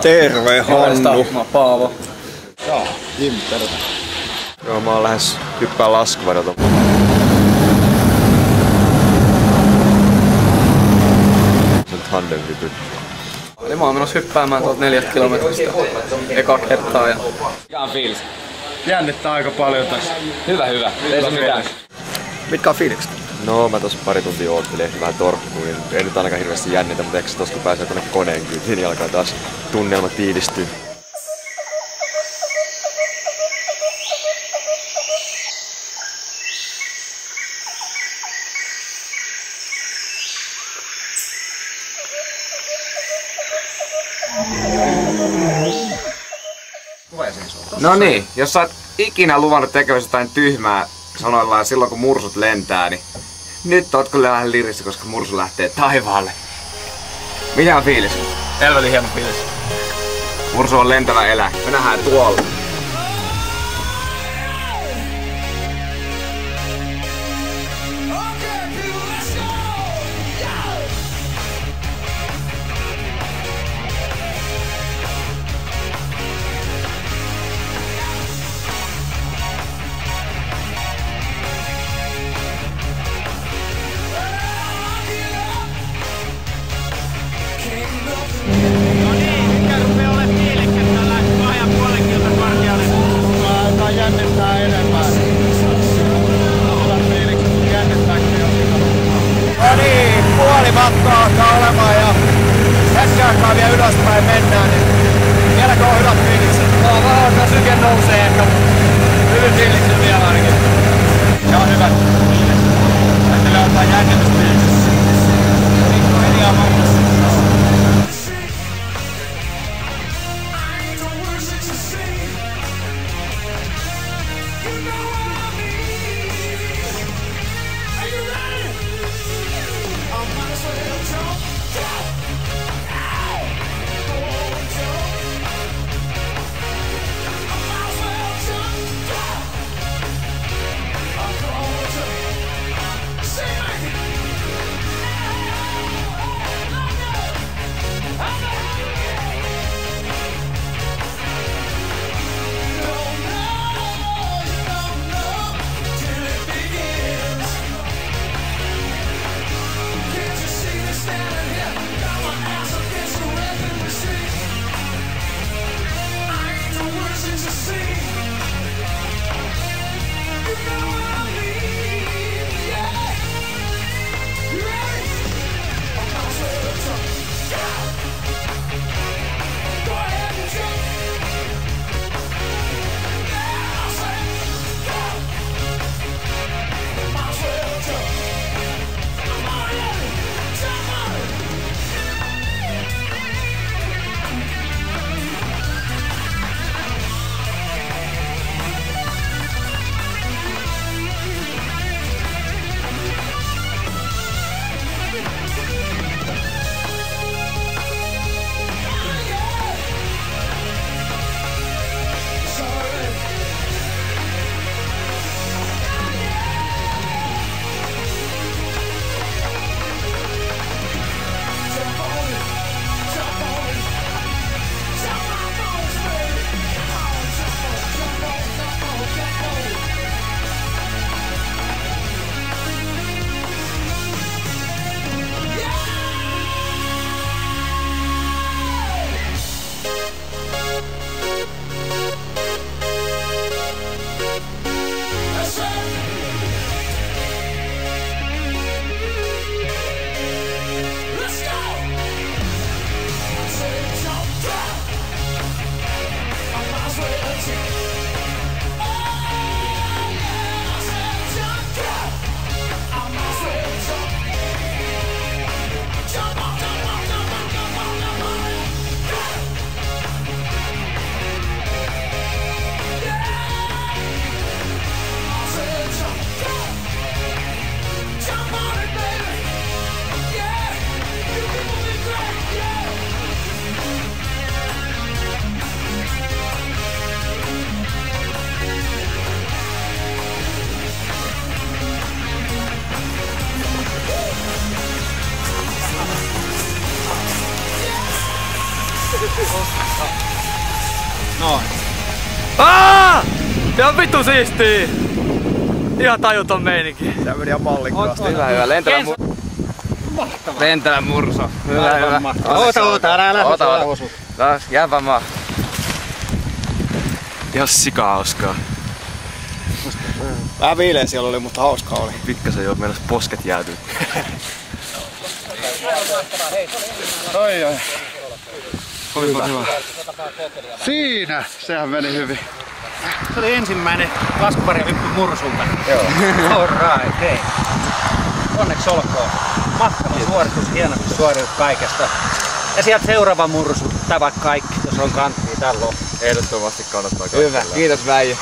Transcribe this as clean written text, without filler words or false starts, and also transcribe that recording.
Terve Hannu! Mä oon Paavo. Joo, Jim, terve. Joo, mä oon lähes hyppää laskuvarjolta. Se on tandemhypy. Eli mä oon menossa hyppäämään tuolta 4 kilometristä eka kertaa. Mikä on fiilis? Jännittää aika paljon tässä. Hyvä. Ei se mitään. Mitkä on fiilikset? No mä tossa pari tuntia oottelin, ehkä vähän torkkuin. Ei nyt ainakaan hirveästi jännitä, mutta ehkä tossa kun pääsee tuonne koneen kyytiin, niin alkaa taas tunnelma tiivistyä. No niin, jos sä oot ikinä luvannut tekevässä jotain tyhmää sanoillaan silloin kun mursut lentää, niin nyt oot kyllä vähän lirissä, koska mursu lähtee taivaalle. Mikä on fiilis? Helvetin hieno fiilis. Mursu on lentävä eläin. Me nähdään tuolla. Jännittää enemmän. Hyvät fiilikset, mutta jännittääkö jo sikana? No niin, puoli matkaa alkaa olemaan ja hetken aikaa vielä ylöspäin mennään, niin vieläkö on hyvät fiilikset? No vähän syke nousee ehkä, hyvin fiilikset vielä ainakin. Ja on hyvät fiilikset. Ajattelee jotain jännitysfiiliksissä. Niin kuin hiljaa matkassa. Noin. Ihan vittu siistii! Ihan tajuton meininki. Se meni ihan mallikkaasti. Hyvä. Lentävä murso. Hyvä. Oota, älä lähde. Ota. Jää vaan maa. Ihan sika-hauskaa. Vähän viileä siellä oli, mutta hauskaa oli. Pikkasen jo meinas posket jäätyy. Oi. Olipa hyvä. Siinä! Sehän meni hyvin. Se oli ensimmäinen laskuvarjohyppy mursulta. Joo. Alright, hei. Onneksi olkoon. Mahtava suoritus, hienosti suoritus kaikesta. Ja sieltä seuraava mursu, tää vaikka kaikki, jos on kanttia tällä on. Ehdottomasti kannattaa Hyvä. Kiitos Väijä.